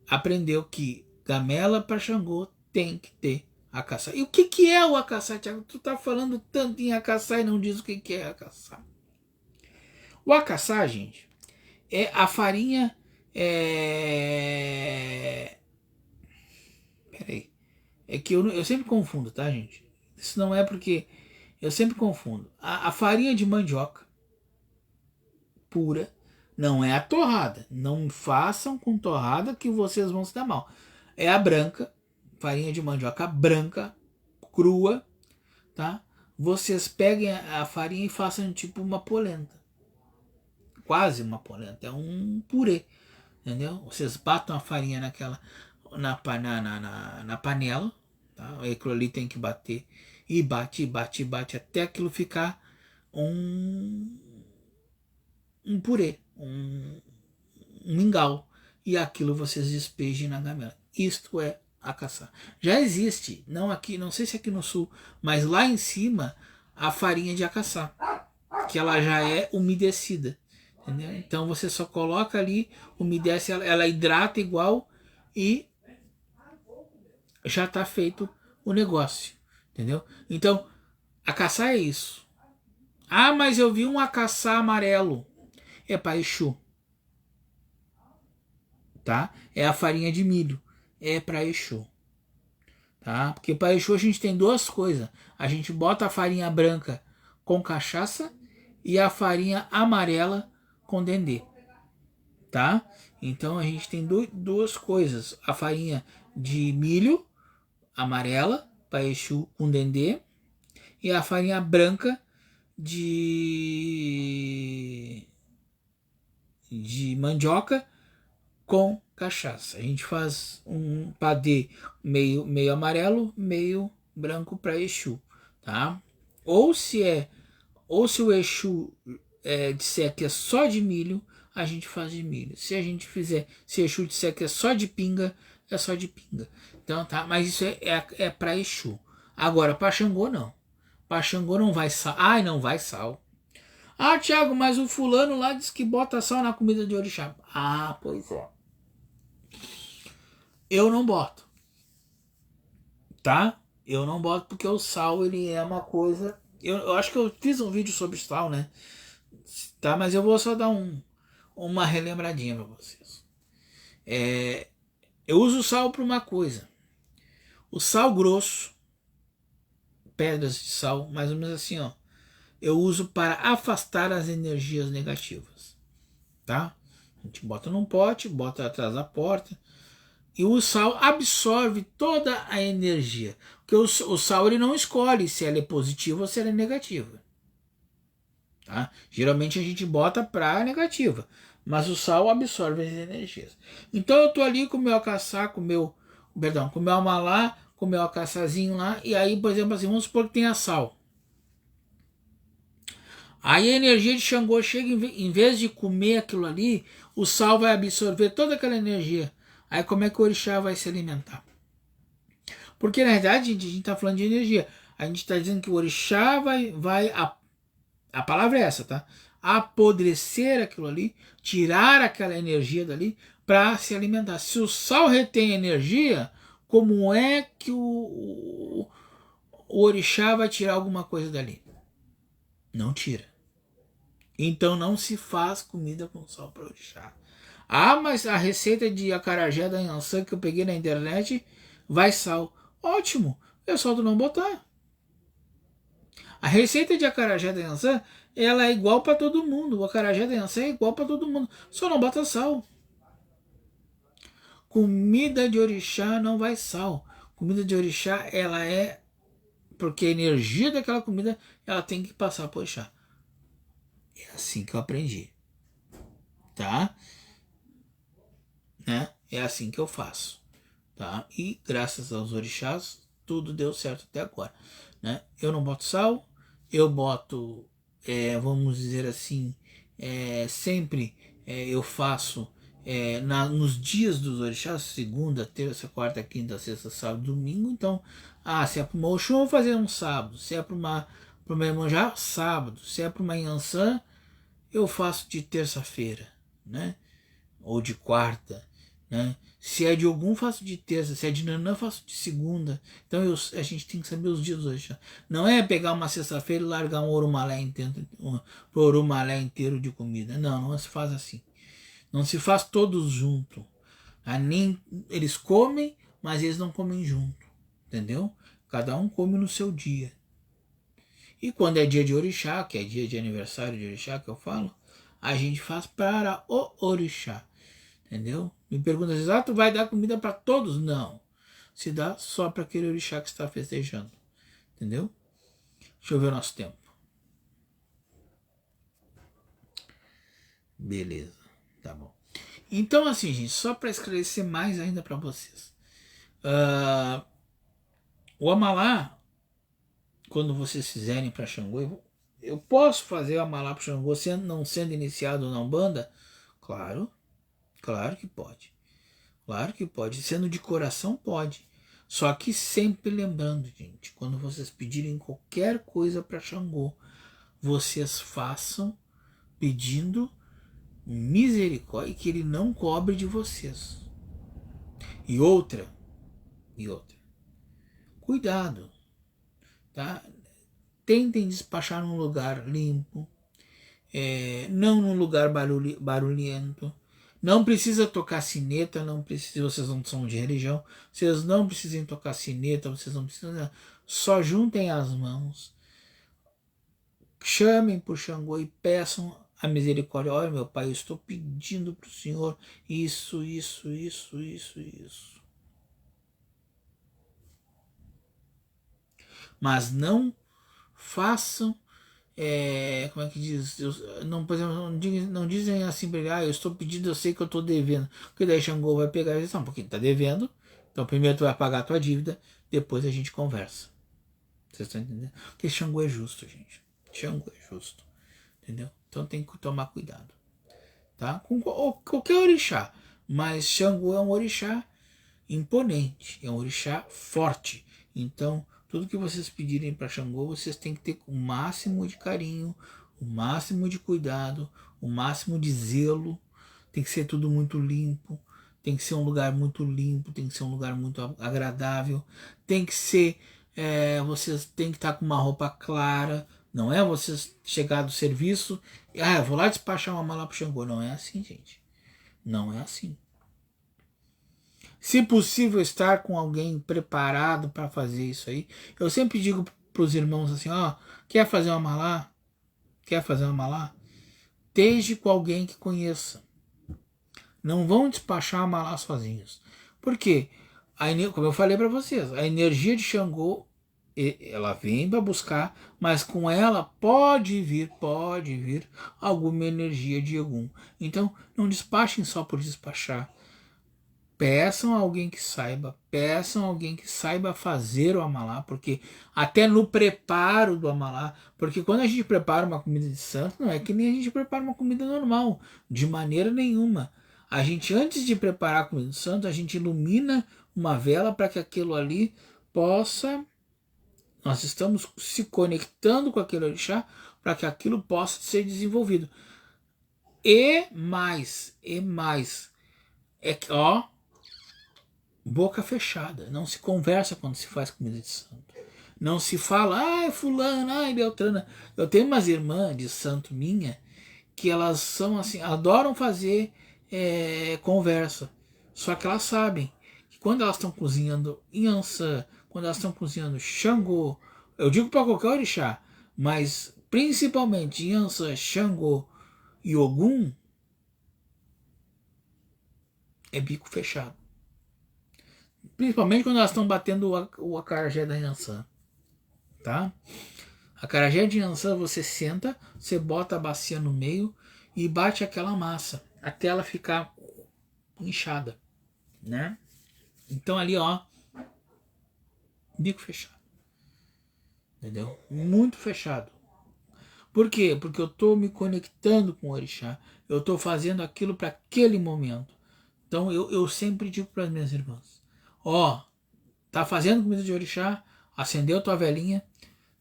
aprendeu que gamela para Xangô tem que ter acaçá. E o que é o acaçá, Tiago? Tu tá falando tanto em acaçá e não diz o que é acaçá. O acaçá, gente, é a farinha... Peraí. É que eu sempre confundo, tá, gente? Isso não é porque... Eu sempre confundo. A farinha de mandioca pura não é a torrada. Não façam com torrada que vocês vão se dar mal. É a branca, farinha de mandioca branca, crua, tá? Vocês peguem a farinha e façam tipo uma polenta. Quase uma polenta. É um purê. Entendeu? Vocês batam a farinha na panela, tá? Aquilo ali tem que bater e bate até aquilo ficar um purê, um mingau, e aquilo vocês despejem na gamela. Isto é acaçá. Já existe, não aqui, não sei se aqui no sul, mas lá em cima a farinha de acaçá, que ela já é umedecida. Entendeu? Então você só coloca ali, umedece, ela hidrata igual e já está feito o negócio. Entendeu? Então, acaçá é isso. Ah, mas eu vi um acaçá amarelo. É para Exu. Tá? É a farinha de milho. É para Exu. Tá? Porque para Exu a gente tem duas coisas. A gente bota a farinha branca com cachaça e a farinha amarela com dendê. tá? Então a gente tem duas coisas, a farinha de milho amarela para Exu com dendê e a farinha branca de mandioca com cachaça. A gente faz um padê meio amarelo, meio branco para Exu, tá? Ou se o Exu disser que é só de milho, a gente faz de milho. Se o Exu disser que é só de pinga, é só de pinga. Então, tá? Mas isso é para Exu. Agora, para Xangô, não. Para Xangô não vai sal. Ai, não vai sal. Ah, Thiago, mas o fulano lá diz que bota sal na comida de orixá. Ah, pois é. Eu não boto. Tá? Eu não boto porque o sal, ele é uma coisa... Eu acho que eu fiz um vídeo sobre sal, né? Tá? Mas eu vou só dar uma relembradinha pra vocês. Eu uso sal para uma coisa. O sal grosso, pedras de sal, mais ou menos assim, ó. Eu uso para afastar as energias negativas, tá? A gente bota num pote, bota atrás da porta e o sal absorve toda a energia, porque o sal ele não escolhe se ela é positiva ou se ela é negativa, tá? Geralmente a gente bota para negativa, mas o sal absorve as energias. Então eu tô ali com o meu acaçá, com o meu amalá, com o meu acaçazinho lá, e aí, por exemplo, assim, vamos supor que tenha sal. Aí a energia de Xangô chega, em vez de comer aquilo ali, o sal vai absorver toda aquela energia. Aí como é que o orixá vai se alimentar? Porque na verdade, a gente está falando de energia. A gente está dizendo que o orixá vai a palavra é essa, tá? Apodrecer aquilo ali, tirar aquela energia dali para se alimentar. Se o sal retém energia, como é que o orixá vai tirar alguma coisa dali? Não tira. Então não se faz comida com sal para orixá. Ah, mas a receita de acarajé da Yansan que eu peguei na internet vai sal. Ótimo, é só tu não botar. A receita de acarajé da Yansan, ela é igual para todo mundo. O acarajé da Yansan é igual para todo mundo. Só não bota sal. Comida de orixá não vai sal. Comida de orixá, ela é... Porque a energia daquela comida, ela tem que passar para o orixá. É assim que eu aprendi. Tá? Né? É assim que eu faço. Tá? E graças aos orixás, tudo deu certo até agora. Né? Eu não boto sal, eu boto, vamos dizer assim, sempre eu faço nos dias dos orixás, segunda, terça, quarta, quinta, sexta, sábado, domingo. Então, se é para uma Oxum, eu vou fazer um sábado. Se é para uma Iemanjá, sábado. Se é para uma Yansan, eu faço de terça-feira, né? Ou de quarta, né? Se é de Ogum, faço de terça. Se é de Nanã, faço de segunda. Então a gente tem que saber os dias hoje. Não é pegar uma sexta-feira e largar um orumалé inteiro de comida. Não se faz assim. Não se faz todos junto. Nem eles comem, mas eles não comem junto. Entendeu? Cada um come no seu dia. E quando é dia de orixá, que é dia de aniversário de orixá que eu falo, a gente faz para o orixá. Entendeu? Me pergunta às vezes, tu vai dar comida para todos? Não. Se dá só para aquele orixá que está festejando. Entendeu? Deixa eu ver o nosso tempo. Beleza. Tá bom. Então, assim, gente, só para esclarecer mais ainda para vocês. O amalá, quando vocês fizerem para Xangô, eu posso fazer o amalá para Xangô não sendo iniciado na Umbanda? Claro. Claro que pode. Claro que pode. Sendo de coração, pode. Só que sempre lembrando, gente, quando vocês pedirem qualquer coisa para Xangô, vocês façam pedindo misericórdia, que ele não cobre de vocês. E outra, cuidado, tá? Tentem despachar num lugar limpo, não num lugar barulhento. Não precisa tocar sineta, não precisa, vocês não são de religião, vocês não precisam tocar sineta, vocês não precisam, só juntem as mãos, chamem por Xangô e peçam a misericórdia. Olha, meu pai, eu estou pedindo para o Senhor isso, isso, isso, isso, isso. Mas não façam, como é que diz? Não, por exemplo, não dizem assim para ele, eu estou pedindo, eu sei que eu estou devendo. Porque daí Xangô vai pegar e dizer, não, porque ele está devendo, então primeiro tu vai pagar a tua dívida, depois a gente conversa. Vocês estão entendendo? Porque Xangô é justo, gente. Xangô é justo. Entendeu? Então tem que tomar cuidado. Tá? Com qualquer orixá. Mas Xangô é um orixá imponente. É um orixá forte. Então, tudo que vocês pedirem para Xangô, vocês têm que ter o máximo de carinho, o máximo de cuidado, o máximo de zelo. Tem que ser tudo muito limpo. Tem que ser um lugar muito limpo. Tem que ser um lugar muito agradável. Tem que ser... vocês têm que estar com uma roupa clara. Não é vocês chegar do serviço e eu vou lá despachar uma mala pro Xangô. Não é assim, gente. Não é assim. Se possível, estar com alguém preparado para fazer isso aí. Eu sempre digo pros irmãos assim, quer fazer uma malá? Quer fazer uma malá? Esteja com alguém que conheça. Não vão despachar a malá sozinhos. Por quê? Como eu falei para vocês, a energia de Xangô, ela vem para buscar, mas com ela pode vir alguma energia de Ogum. Então, não despachem só por despachar. Peçam alguém que saiba fazer o amalá, porque até no preparo do amalá, porque quando a gente prepara uma comida de santo, não é que nem a gente prepara uma comida normal, de maneira nenhuma. A gente, antes de preparar a comida de santo, a gente ilumina uma vela para que aquilo ali possa... Nós estamos se conectando com aquele orixá para que aquilo possa ser desenvolvido. E mais, é que, boca fechada. Não se conversa quando se faz comida de santo. Não se fala, fulana, beltrana. Eu tenho umas irmãs de santo minha que elas são assim, adoram fazer conversa. Só que elas sabem que quando elas estão cozinhando Inhansã, quando elas estão cozinhando Xangô, eu digo para qualquer orixá, mas principalmente Inhansã, Xangô e Ogum, é bico fechado. Principalmente quando elas estão batendo o acarajé da Inhansã. Tá? Acarajé de Inhansã, você senta, você bota a bacia no meio e bate aquela massa até ela ficar inchada, né? Então ali, bico fechado. Entendeu? Muito fechado. Por quê? Porque eu estou me conectando com o orixá. Eu estou fazendo aquilo para aquele momento. Então eu sempre digo para as minhas irmãs, tá fazendo comida de orixá, acendeu tua velinha,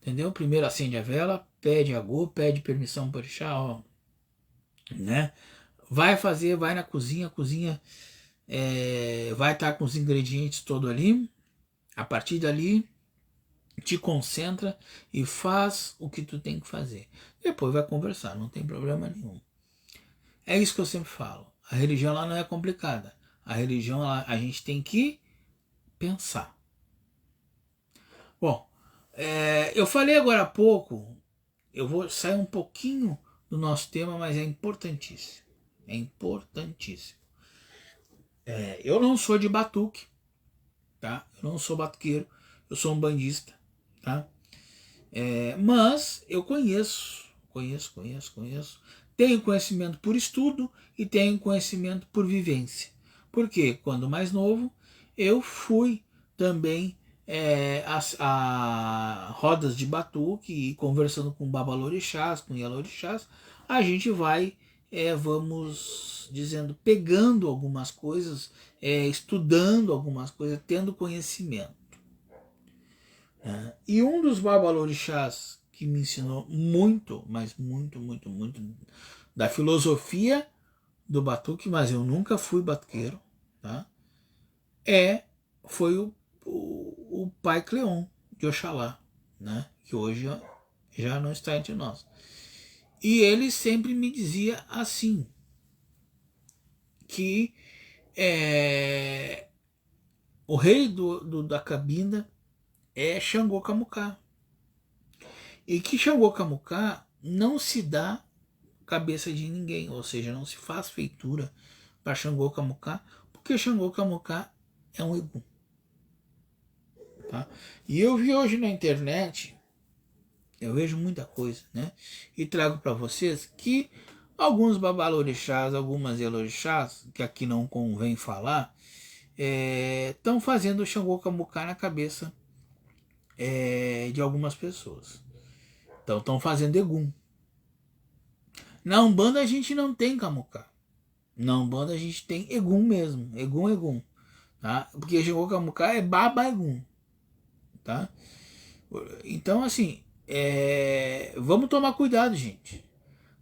entendeu? Primeiro acende a vela, pede agô, pede permissão para o orixá, né? Vai fazer, vai na cozinha, a cozinha vai estar com os ingredientes todos ali. A partir dali, te concentra e faz o que tu tem que fazer. Depois vai conversar, não tem problema nenhum. É isso que eu sempre falo. A religião ela não é complicada. A religião a gente tem que pensar. Bom, eu falei agora há pouco, eu vou sair um pouquinho do nosso tema, mas é importantíssimo. É importantíssimo. Eu não sou de batuque, tá? Eu não sou batuqueiro, eu sou um bandista, tá? Mas eu conheço. Tenho conhecimento por estudo e tenho conhecimento por vivência. Porque quando mais novo, eu fui também a rodas de batuque e conversando com babalorixás, com yalorixás, a gente vai, vamos dizendo, pegando algumas coisas, estudando algumas coisas, tendo conhecimento. E um dos babalorixás que me ensinou muito, mas muito, da filosofia do batuque, mas eu nunca fui batuqueiro, tá? Foi o pai Cleon de Oxalá, né? Que hoje já não está entre nós. E ele sempre me dizia assim, que o rei da cabinda é Xangô Camucá. E que Xangô Camucá não se dá cabeça de ninguém, ou seja, não se faz feitura para Xangô Kamuká, porque Xangô Kamuká é um Egum. Tá? E eu vi hoje na internet, eu vejo muita coisa, né? E trago para vocês que alguns babalorixás, algumas elorixás, que aqui não convém falar, estão fazendo Xangô Kamuká na cabeça de algumas pessoas. Então estão fazendo Egum. Na Umbanda a gente não tem Kamuká. Na Umbanda a gente tem Egum mesmo. Egum. Tá? Porque Xangô Kamuká é Baba Egum. Tá? Então assim, vamos tomar cuidado, gente.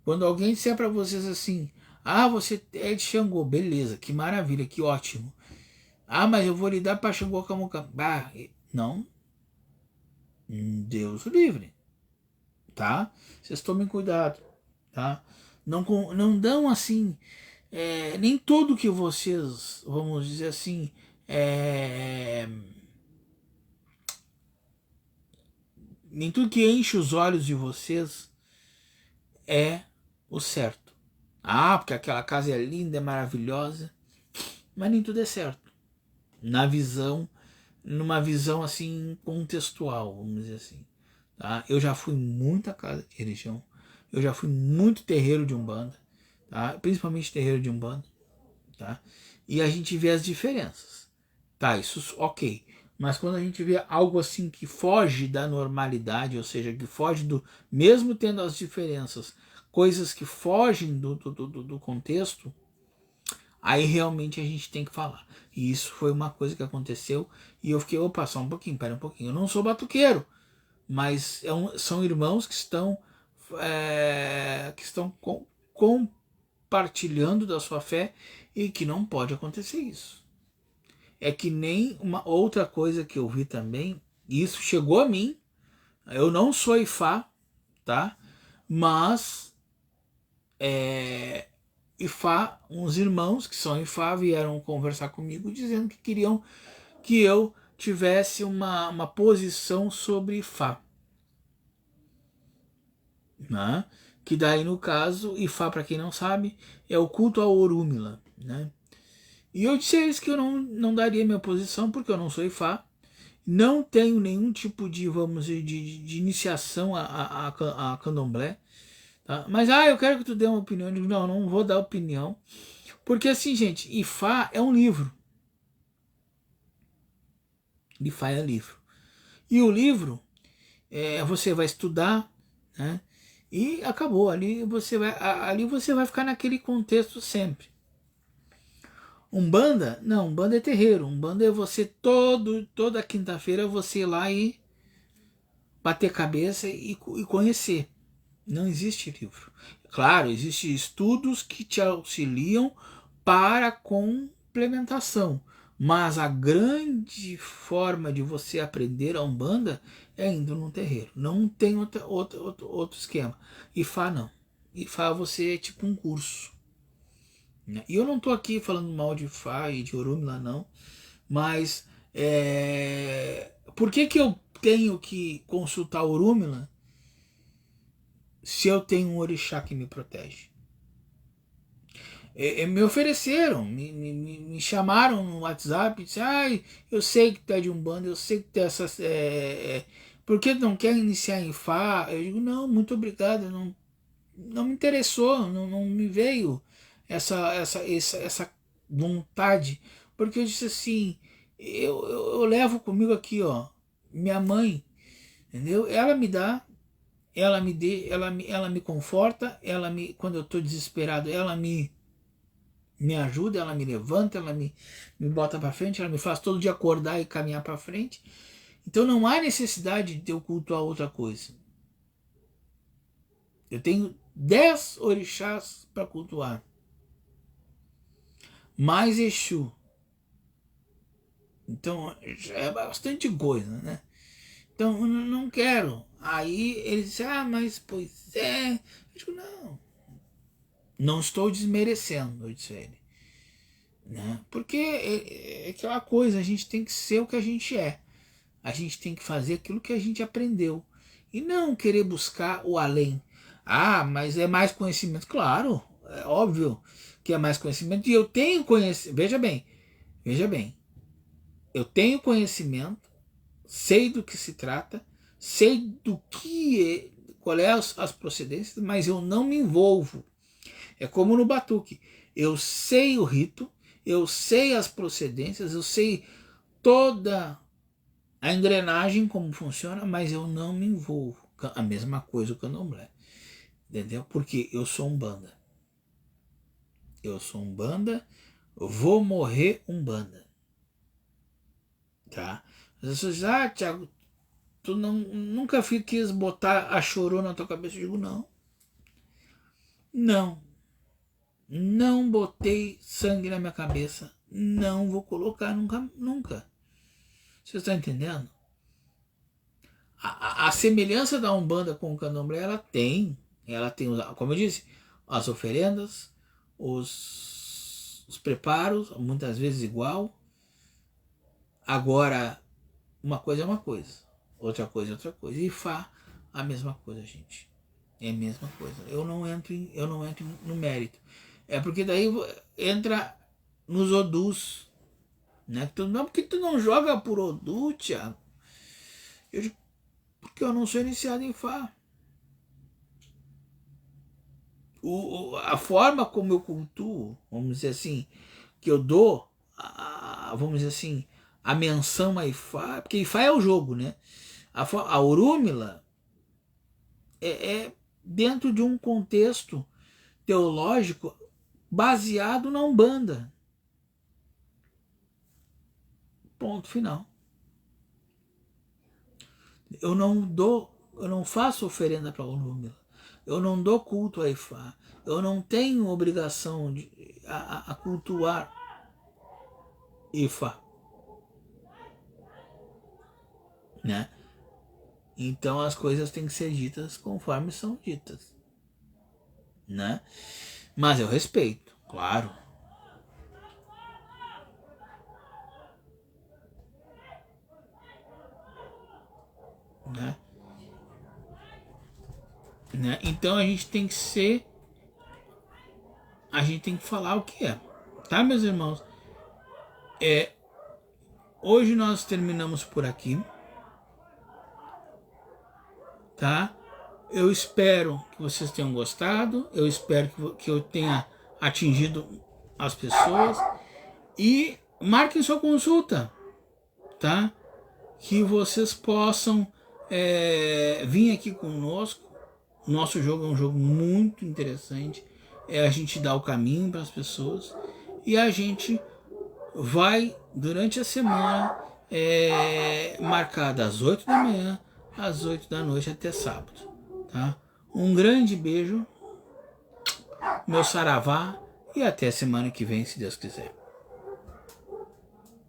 Quando alguém disser para vocês assim, você é de Xangô, beleza, que maravilha, que ótimo. Mas eu vou lhe dar para Xangô Kamuká. Não. Deus o livre. Tá? Vocês tomem cuidado. Tá? Não dão assim, nem tudo que vocês, vamos dizer assim, nem tudo que enche os olhos de vocês é o certo. Porque aquela casa é linda, é maravilhosa, mas nem tudo é certo. Numa visão assim contextual, vamos dizer assim. Tá? Eu já fui muita casa de religião, eu já fui muito terreiro de Umbanda, tá? Principalmente terreiro de Umbanda, tá? E a gente vê as diferenças, tá? Isso ok. Mas quando a gente vê algo assim que foge da normalidade, ou seja, que foge do, mesmo tendo as diferenças, coisas que fogem do contexto, aí realmente a gente tem que falar. E isso foi uma coisa que aconteceu e eu fiquei, opa, só um pouquinho, pera um pouquinho. Eu não sou batuqueiro, mas são irmãos que estão compartilhando da sua fé e que não pode acontecer isso. É que nem uma outra coisa que eu vi também, e isso chegou a mim, eu não sou Ifá, tá? Mas Ifá, uns irmãos que são Ifá vieram conversar comigo dizendo que queriam que eu tivesse uma posição sobre Ifá. Né? Que daí no caso, Ifá, para quem não sabe, é o culto ao Orúmila. Né? E eu disse a eles que eu não daria minha posição, porque eu não sou Ifá, não tenho nenhum tipo de, vamos dizer, de iniciação a candomblé. Tá? Mas, eu quero que tu dê uma opinião. Eu digo, não vou dar opinião. Porque assim, gente, Ifá é um livro. Ifá é livro. E o livro, você vai estudar, né? E acabou. Ali você vai ficar naquele contexto sempre. Umbanda? Não, Umbanda é terreiro. Umbanda é você toda quinta-feira você ir lá e bater cabeça e conhecer. Não existe livro. Claro, existem estudos que te auxiliam para a complementação. Mas a grande forma de você aprender a Umbanda é indo num terreiro. Não tem outro esquema. Ifá não. Ifá você é tipo um curso. E eu não estou aqui falando mal de Ifá e de Orúmila, não. Mas por que eu tenho que consultar Orúmila se eu tenho um orixá que me protege? Me ofereceram, me chamaram no WhatsApp e disseram, eu sei que tu é de Umbanda, eu sei que tu é essas. Por que não quer iniciar em Fá? Eu digo, não, muito obrigado, não me interessou, não me veio essa vontade, porque eu disse assim, eu levo comigo aqui, ó, minha mãe, entendeu? Ela me dá, ela me conforta, quando eu estou desesperado, ela me ajuda, ela me levanta, ela me bota para frente, ela me faz todo dia acordar e caminhar para frente. Então não há necessidade de eu cultuar outra coisa. Eu tenho 10 orixás para cultuar, mais Exu. Então já é bastante coisa, né? Então eu não quero. Aí eles dizem, mas pois é. Eu digo, não estou desmerecendo, eu disse a ele. Né? Porque é aquela coisa, a gente tem que ser o que a gente é. A gente tem que fazer aquilo que a gente aprendeu. E não querer buscar o além. Ah, mas é mais conhecimento. Claro, é óbvio que é mais conhecimento. E eu tenho conhecimento. Veja bem. Eu tenho conhecimento, sei do que se trata, sei do que é, qual é as procedências, mas eu não me envolvo. É como no batuque. Eu sei o rito, eu sei as procedências, eu sei toda a engrenagem como funciona, mas eu não me envolvo. A mesma coisa o candomblé. Entendeu? Porque eu sou umbanda. Eu sou umbanda, vou morrer umbanda. Tá? As pessoas dizem, ah, Thiago, tu nunca quis botar a chorona na tua cabeça. Eu digo, não. Não. Não botei sangue na minha cabeça. Não vou colocar nunca. Nunca. Você está entendendo? A semelhança da Umbanda com o Candomblé, ela tem, como eu disse, as oferendas, os preparos, muitas vezes igual. Agora, uma coisa é uma coisa, outra coisa é outra coisa. E Ifá, a mesma coisa, gente. É a mesma coisa. Eu não entro no mérito. É porque daí entra nos odus. Né? Não, porque tu não joga por odu, Thiago. Eu digo, porque eu não sou iniciado em Fá. A forma como eu cultuo, vamos dizer assim, que eu dou, vamos dizer assim, a menção a Ifá, porque Ifá é o jogo, né? A Orúmila é dentro de um contexto teológico baseado na Umbanda. Ponto final. Eu não faço oferenda para Orúmila. Eu não dou culto a Ifá. Eu não tenho obrigação a cultuar Ifá. Né? Então as coisas têm que ser ditas conforme são ditas. Né? Mas eu respeito, claro. Né? Né? Então a gente tem que ser. A gente tem que falar o que é. Tá, meus irmãos? Hoje nós terminamos por aqui. Tá? Eu espero que vocês tenham gostado. Eu espero que eu tenha atingido as pessoas. E marquem sua consulta. Tá? Que vocês possam vir aqui conosco. O nosso jogo é um jogo muito interessante. A gente dá o caminho para as pessoas. E a gente vai, durante a semana, marcar das 8 da manhã às 8 da noite até sábado. Tá? Um grande beijo, meu saravá, e até semana que vem, se Deus quiser.